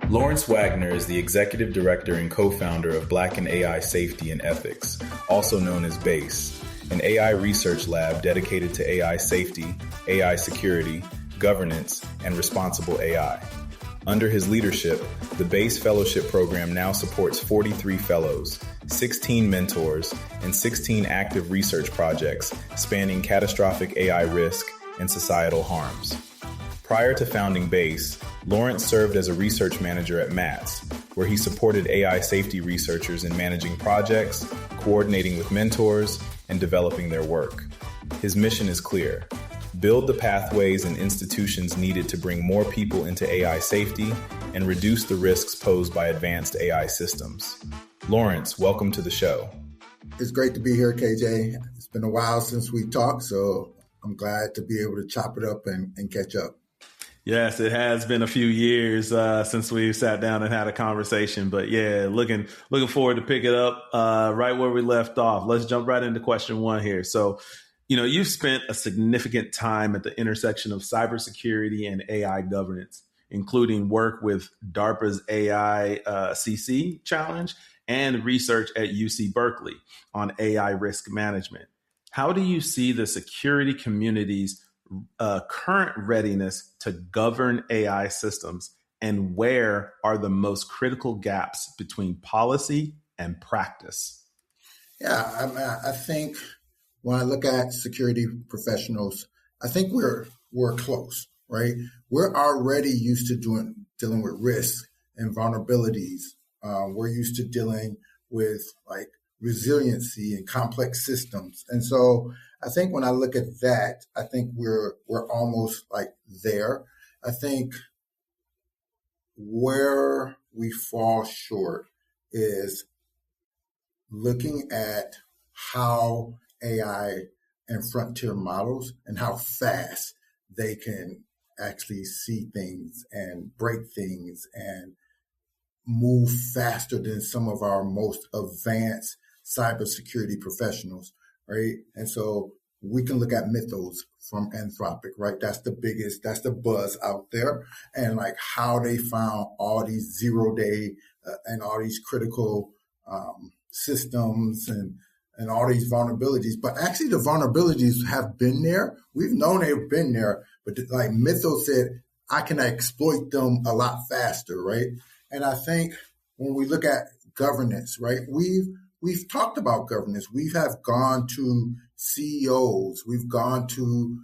Lawrence Wagner is the executive director and co-founder of Black in AI Safety and Ethics, also known as BASE, an AI research lab dedicated to AI safety, AI security, governance, and responsible AI. Under his leadership, the BASE Fellowship Program now supports 43 fellows, 16 mentors, and 16 active research projects spanning catastrophic AI risk and societal harms. Prior to founding BASE, Lawrence served as a research manager at MATS, where he supported AI safety researchers in managing projects, coordinating with mentors, and developing their work. His mission is clear: build the pathways and institutions needed to bring more people into AI safety and reduce the risks posed by advanced AI systems. Lawrence, welcome to the show. It's great to be here, KJ. It's been a while since we talked, so I'm glad to be able to chop it up and catch up. Yes, it has been a few years since we've sat down and had a conversation, but yeah, looking forward to pick it up right where we left off. Let's jump right into question one here. So, you've spent a significant time at the intersection of cybersecurity and AI governance, including work with DARPA's AI CC challenge and research at UC Berkeley on AI risk management. How do you see the security community's current readiness to govern AI systems, and where are the most critical gaps between policy and practice? Yeah, I think when I look at security professionals, I think we're close, right? We're already used to dealing with risk and vulnerabilities. We're used to dealing with like resiliency and complex systems, and so I think when I look at that, I think we're almost like there. I think where we fall short is looking at how AI and frontier models and how fast they can actually see things and break things and move faster than some of our most advanced cybersecurity professionals. Right. And so we can look at Mythos from Anthropic, right? That's the buzz out there, and like how they found all these 0-day and all these critical systems and all these vulnerabilities. But actually the vulnerabilities have been there. We've known they've been there, but like Mythos said, I can exploit them a lot faster, right? And I think when we look at governance, right, We've talked about governance. We have gone to CEOs. We've gone to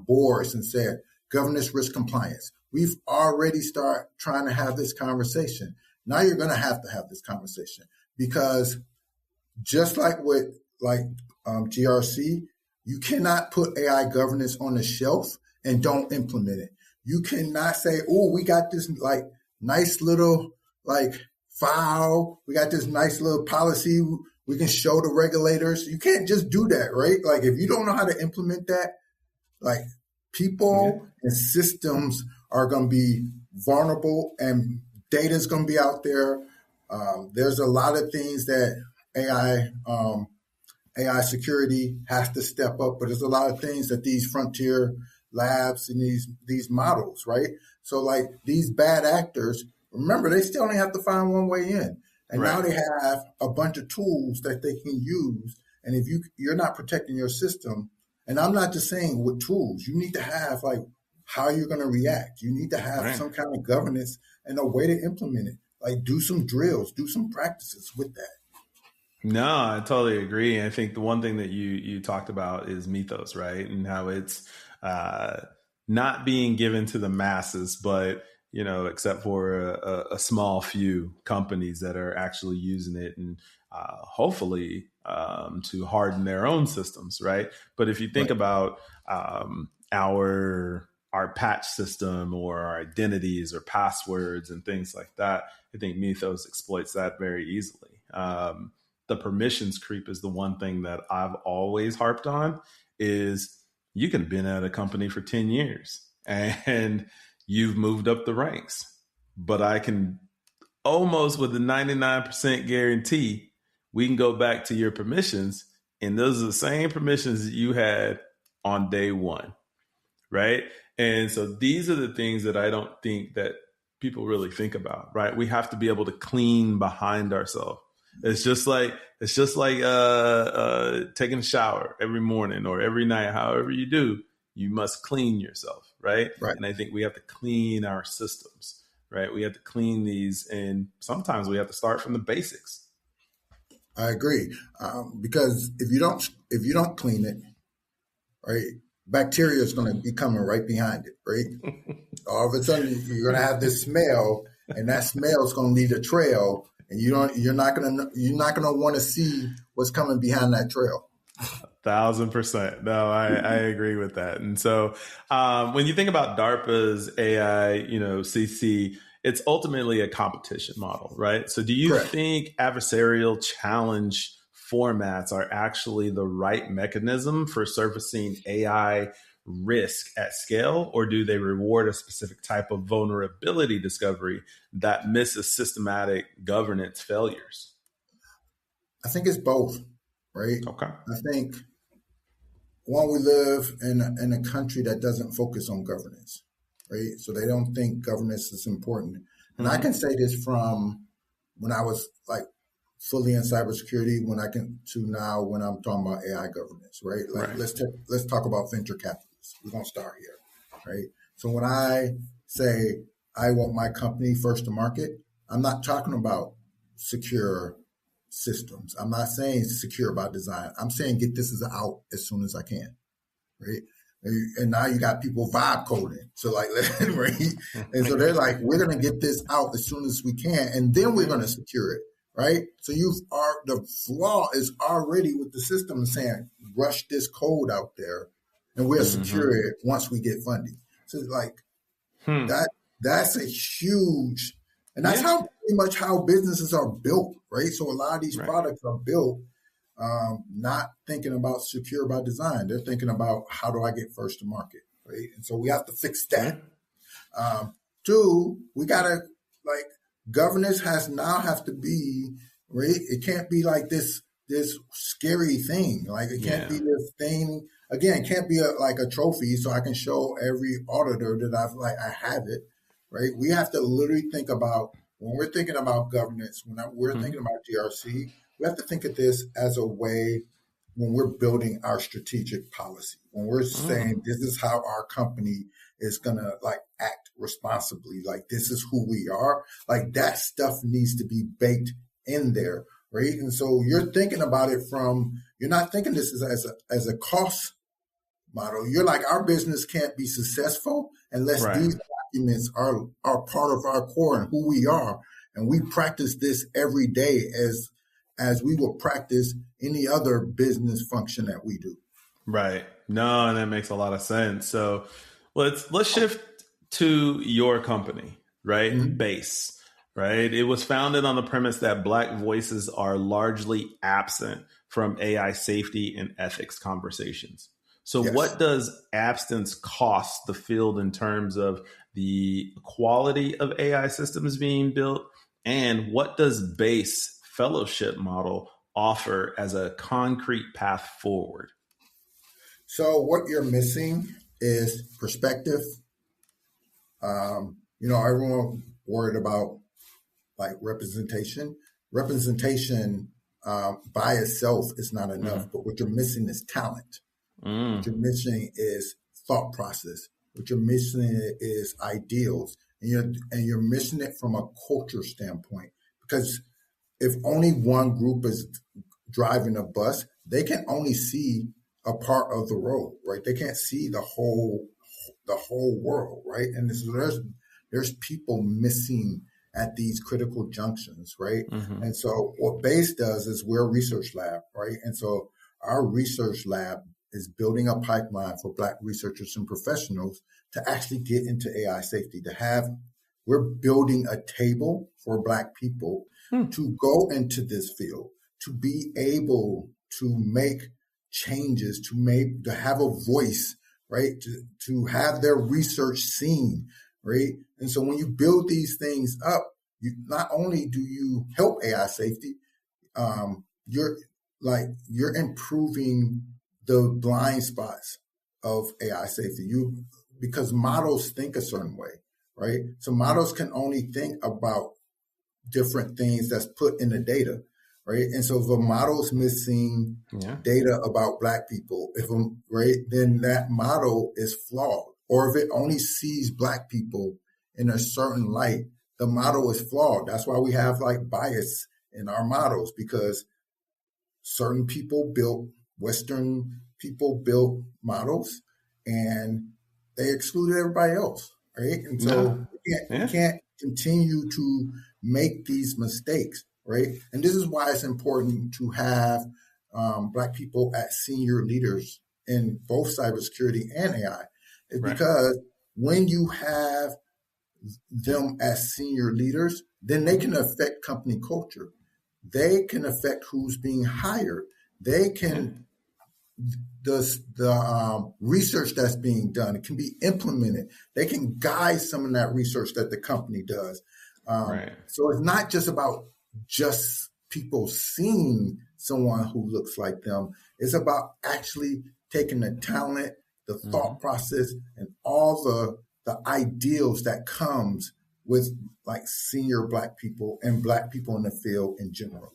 boards and said, governance, risk, compliance. We've already started trying to have this conversation. Now you're going to have this conversation, because just like with GRC, you cannot put AI governance on the shelf and don't implement it. You cannot say, oh, we got this like nice little file. We got this nice little policy we can show the regulators. You can't just do that, right? Like if you don't know how to implement that, like people and systems are going to be vulnerable and data is going to be out there. There's a lot of things that AI security has to step up, but there's a lot of things that these frontier labs and these models, right? So like these bad actors, remember, they still only have to find one way in. And Now they have a bunch of tools that they can use. And if you're not protecting your system, and I'm not just saying with tools, you need to have like how you're going to react. You need to have some kind of governance and a way to implement it. Like do some drills, do some practices with that. No, I totally agree. I think the one thing that you talked about is Mythos, right? And how it's not being given to the masses, but except for a small few companies that are actually using it and hopefully to harden their own systems, right? But if you think about our patch system or our identities or passwords and things like that, I think Mythos exploits that very easily. The permissions creep is the one thing that I've always harped on. Is you can have been at a company for 10 years and you've moved up the ranks, but I can almost with a 99% guarantee, we can go back to your permissions, and those are the same permissions that you had on day one, right? And so these are the things that I don't think that people really think about, right? We have to be able to clean behind ourselves. It's just like taking a shower every morning or every night, however you do. You must clean yourself, right? Right. And I think we have to clean our systems, right? We have to clean these, and sometimes we have to start from the basics. I agree, because if you don't clean it, right, bacteria is going to be coming right behind it, right? All of a sudden, you're going to have this smell, and that smell is going to lead a trail, and you're not going to want to see what's coming behind that trail. 1,000%. No, I agree with that. And so when you think about DARPA's AI, CC, it's ultimately a competition model, right? So do you Correct. think adversarial challenge formats are actually the right mechanism for surfacing AI risk at scale, or do they reward a specific type of vulnerability discovery that misses systematic governance failures? I think it's both, right? Okay. I think, one, we live in a country that doesn't focus on governance, right? So they don't think governance is important. And I can say this from when I was like fully in cybersecurity, to now when I'm talking about AI governance, right? Like Right. let's talk about venture capitalists. We're gonna start here, right? So when I say I want my company first to market, I'm not talking about secure systems. I'm not saying secure by design. I'm saying get this out as soon as I can, right? And now you got people vibe coding. So like, right? And so they're like, we're going to get this out as soon as we can, and then we're going to secure it, right? So the flaw is already with the system saying, rush this code out there, and we'll secure it once we get funding. So like that's a huge, and that's how pretty much how businesses are built, right? So a lot of these products are built not thinking about secure by design. They're thinking about how do I get first to market, right? And so we have to fix that. Two, we gotta governance have to be right. It can't be like this scary thing. Like it can't be this thing. Again, it can't be like a trophy, so I can show every auditor that I have it, right? We have to literally think about when we're thinking about governance, we're thinking about GRC. We have to think of this as a way when we're building our strategic policy, when we're saying this is how our company is going to act responsibly, like this is who we are, like that stuff needs to be baked in there, right? And so you're thinking about it you're not thinking this as a cost model. You're like, our business can't be successful unless these documents are part of our core and who we are. And we practice this every day as we will practice any other business function that we do. Right. No, and that makes a lot of sense. So let's shift to your company, right? Base, right? It was founded on the premise that Black voices are largely absent from AI safety and ethics conversations. So what does absence cost the field in terms of the quality of AI systems being built? And what does Base fellowship model offer as a concrete path forward? So what you're missing is perspective. Everyone worried about representation. Representation by itself is not enough, but what you're missing is talent. What you're missing is thought process. What you're missing is ideals, and you're missing it from a culture standpoint. Because if only one group is driving a bus, they can only see a part of the road, right? They can't see the whole world, right? And there's people missing at these critical junctions, right? And so what BASE does is we're a research lab, right? And so our research lab is building a pipeline for Black researchers and professionals to actually get into AI safety, we're building a table for Black people to go into this field, to be able to make changes, to have a voice, right? To have their research seen, right? And so when you build these things up, you not only do you help AI safety, you're improving the blind spots of AI safety. Because models think a certain way, right? So models can only think about different things that's put in the data, right? And so if a model's missing data about Black people, right, then that model is flawed. Or if it only sees Black people in a certain light, the model is flawed. That's why we have like bias in our models, because certain people built, Western people built models and they excluded everybody else, right? And so we can't continue to make these mistakes, right? And this is why it's important to have Black people as senior leaders in both cybersecurity and AI. It's because when you have them as senior leaders, then they can affect company culture. They can affect who's being hired. They can, the research that's being done, it can be implemented. They can guide some of that research that the company does. So it's not just about just people seeing someone who looks like them. It's about actually taking the talent, the thought process, and all the ideals that comes with like senior Black people and Black people in the field in general.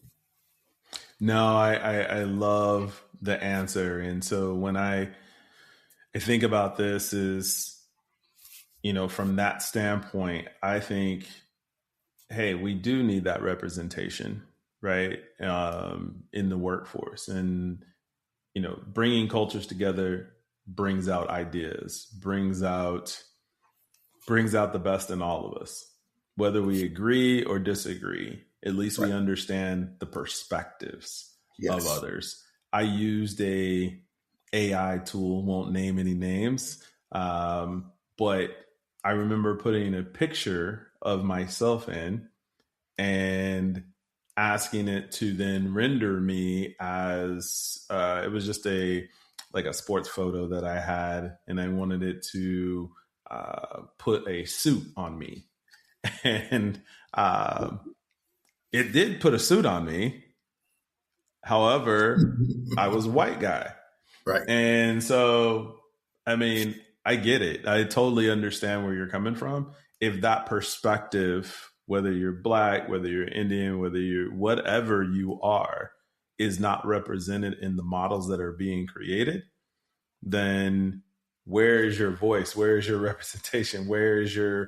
No, I love the answer. And so when I think about this is, from that standpoint, I think, hey, we do need that representation, right? In the workforce, and, bringing cultures together brings out ideas, brings out the best in all of us, whether we agree or disagree. At least we understand the perspectives of others. I used a AI tool, won't name any names, but I remember putting a picture of myself in and asking it to then render me as it was just a sports photo that I had, and I wanted it to put a suit on me. And it did put a suit on me. However, I was a white guy. Right. And so, I mean, I get it. I totally understand where you're coming from. If that perspective, whether you're Black, whether you're Indian, whether you're whatever you are, is not represented in the models that are being created, then where is your voice? Where is your representation? Where is your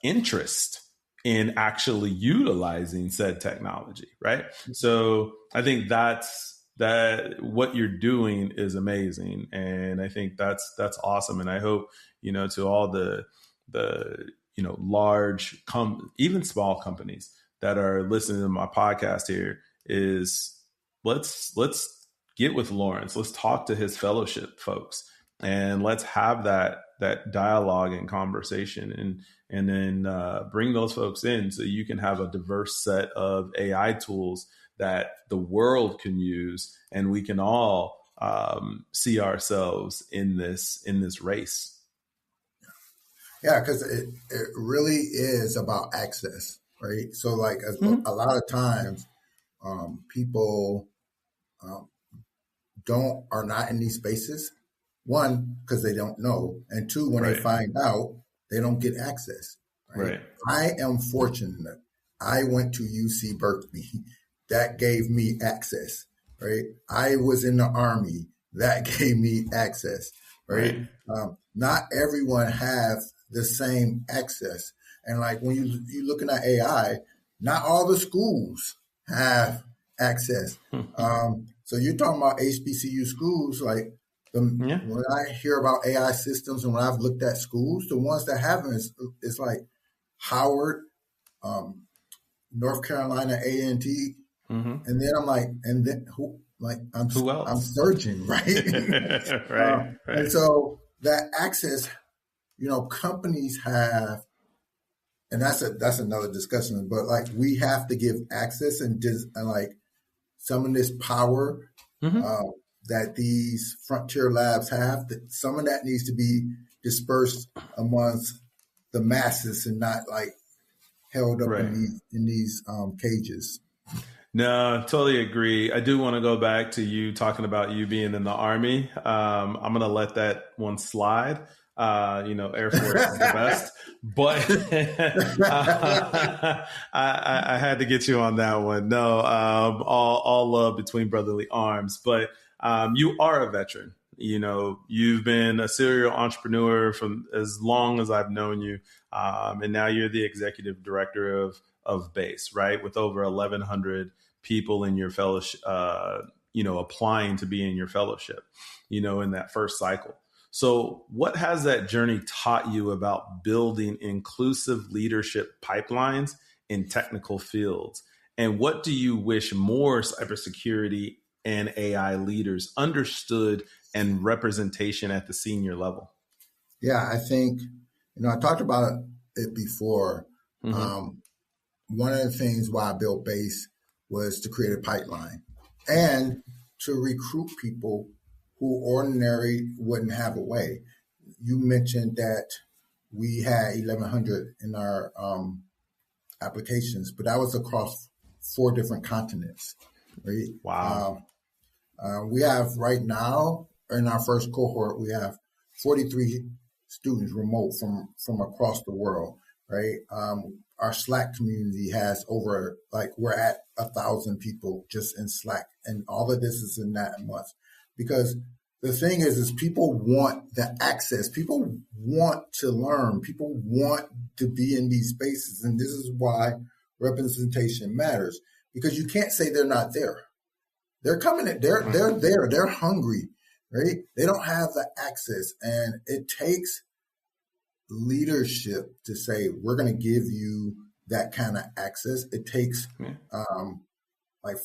interest in actually utilizing said technology, right? So I think that what you're doing is amazing, and I think that's awesome. And I hope to all the large even small companies that are listening to my podcast here is let's get with Lawrence. Let's talk to his fellowship folks, and let's have that dialogue and conversation, and then bring those folks in so you can have a diverse set of AI tools that the world can use, and we can all see ourselves in this race. Yeah, because it really is about access, right? So like a lot of times people are not in these spaces. One, because they don't know, and two, when they find out, they don't get access. Right? I am fortunate. I went to UC Berkeley. That gave me access. Right? I was in the Army. That gave me access. Right? Not everyone has the same access. And like when you're looking at AI, not all the schools have access. So you're talking about HBCU schools, like when I hear about AI systems and when I've looked at schools, the ones that haven't is like Howard, North Carolina A&T, and then I'm like, and then who? Like who else? I'm searching, right? And so that access, companies have, and that's another discussion. But like we have to give access and like some of this power that these frontier labs have. That some of that needs to be dispersed amongst the masses and not like held up in these cages. No, totally agree. I do want to go back to you talking about you being in the Army. I'm going to let that one slide. Air Force is the best, but I had to get you on that one. No, all love between brotherly arms, but you are a veteran. You've been a serial entrepreneur from as long as I've known you. And now you're the executive director of BASE, right? With over 1,100 people in your fellowship, applying to be in your fellowship, in that first cycle. So what has that journey taught you about building inclusive leadership pipelines in technical fields? And what do you wish more cybersecurity and AI leaders understood and representation at the senior level? Yeah, I think, I talked about it before. Mm-hmm. One of the things why I built BASE was to create a pipeline and to recruit people who ordinarily wouldn't have a way. You mentioned that we had 1,100 in our applications, but that was across 4 different continents, right? Wow. We have right now, in our first cohort, we have 43 students remote from across the world, right? Our Slack community has over, we're at 1,000 people just in Slack, and all of this is in that month. Because the thing is people want the access. People want to learn. People want to be in these spaces. And this is why representation matters, because you can't say they're not there. They're coming in. They're there. They're hungry, right? They don't have the access. And it takes leadership to say, we're going to give you that kind of access. It takes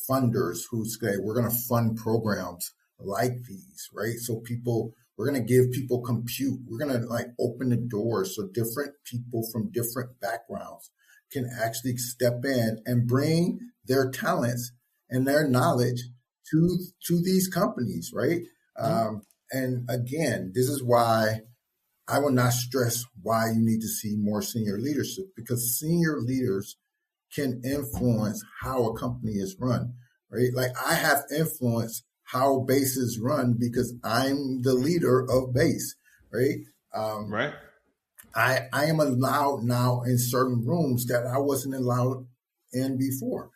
funders who say, we're going to fund programs like these, right? So we're going to give people compute. We're going to open the doors so different people from different backgrounds can actually step in and bring their talents and their knowledge to these companies, right? And again, this is why I will not stress why you need to see more senior leadership, because senior leaders can influence how a company is run, right? I have influenced how BASE is run because I'm the leader of BASE, right? Right. I am allowed now in certain rooms that I wasn't allowed in before.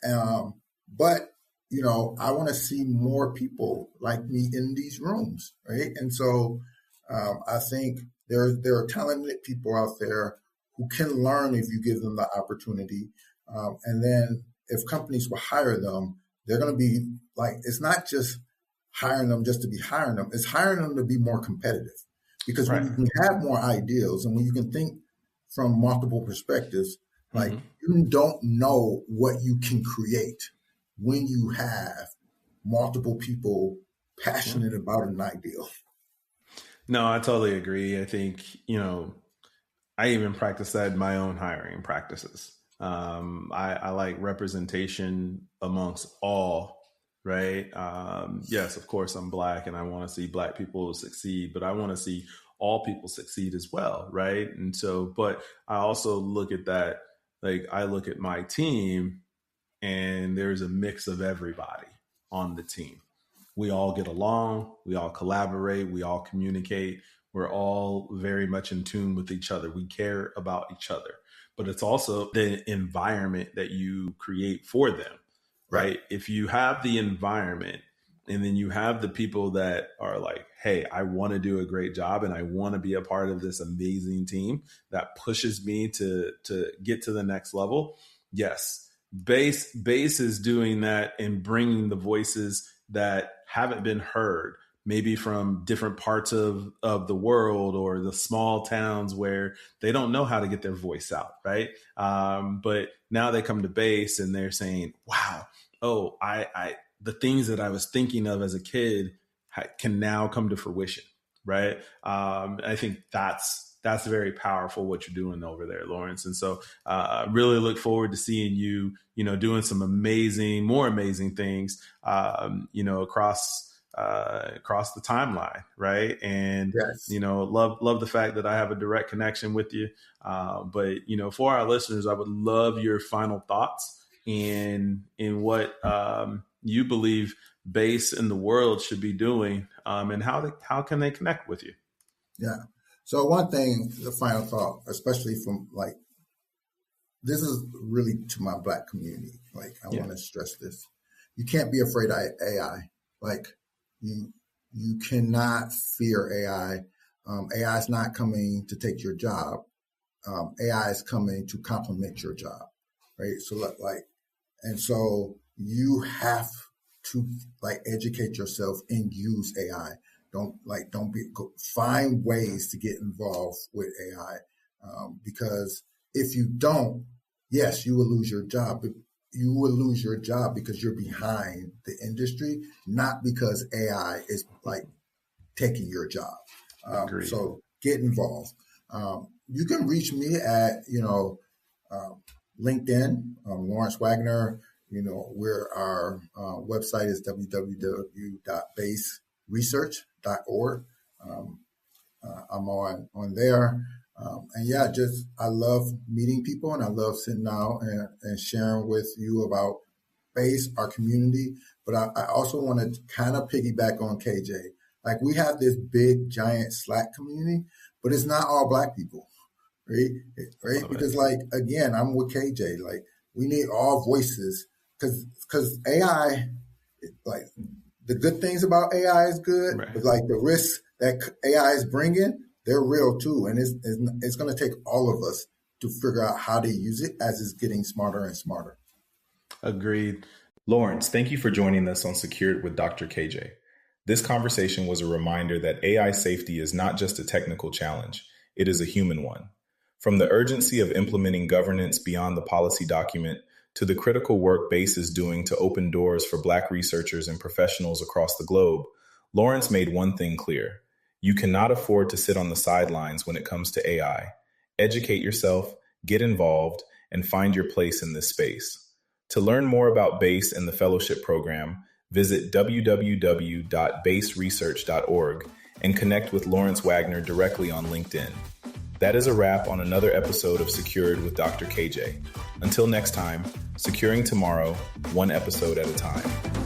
But, I want to see more people like me in these rooms, right? And so I think there are talented people out there who can learn if you give them the opportunity. And then if companies will hire them, they're going to be it's not just hiring them just to be hiring them. It's hiring them to be more competitive, because when you can have more ideals and when you can think from multiple perspectives, you don't know what you can create when you have multiple people passionate about an ideal. No, I totally agree. I think, I even practice that in my own hiring practices. I like representation amongst all, right? Yes, of course, I'm Black and I want to see Black people succeed, but I want to see all people succeed as well, right? And so, but I also look at that, I look at my team and there's a mix of everybody on the team. We all get along, we all collaborate, we all communicate. We're all very much in tune with each other. We care about each other, but it's also the environment that you create for them, right? If you have the environment and then you have the people that are like, hey, I want to do a great job and I want to be a part of this amazing team that pushes me to get to the next level. Yes, BASE is doing that and bringing the voices that haven't been heard, maybe from different parts of the world or the small towns where they don't know how to get their voice out, right? But now they come to BASE and they're saying, wow, the things that I was thinking of as a kid can now come to fruition, right? I think that's very powerful what you're doing over there, Lawrence. And so I really look forward to seeing you, doing some more amazing things, across the timeline, right? And yes. Love the fact that I have a direct connection with you. But for our listeners, I would love your final thoughts in what you believe BASE in the world should be doing, and how can they connect with you? Yeah. So one thing, the final thought, especially from like, this is really to my Black community. Like, I want to stress this. You can't be afraid of AI. Like, you cannot fear AI. AI is not coming to take your job. AI is coming to complement your job, right? So and so you have to like educate yourself and use AI. Find ways to get involved with AI, because if you don't, yes, you will lose your job. But you will lose your job because you're behind the industry, not because AI is like taking your job. So get involved. You can reach me at LinkedIn, Lawrence Wagner. Where our website is www.baseresearch.org. I'm on there. I love meeting people, and I love sitting out and sharing with you about Base, our community. But I also want to kind of piggyback on KJ. Like, we have this big, giant Slack community, but it's not all Black people, right? Because, like, again, I'm with KJ. Like, we need all voices because AI, like, the good things about AI is good, but like the risks that AI is bringing, they're real too. And it's going to take all of us to figure out how to use it as it's getting smarter and smarter. Agreed. Lawrence, thank you for joining us on Secured with Dr. KJ. This conversation was a reminder that AI safety is not just a technical challenge, it is a human one. From the urgency of implementing governance beyond the policy document to the critical work BASE is doing to open doors for Black researchers and professionals across the globe, Lawrence made one thing clear. You cannot afford to sit on the sidelines when it comes to AI. Educate yourself, get involved, and find your place in this space. To learn more about BASE and the fellowship program, visit www.baseresearch.org and connect with Lawrence Wagner directly on LinkedIn. That is a wrap on another episode of Secured with Dr. KJ. Until next time, securing tomorrow, one episode at a time.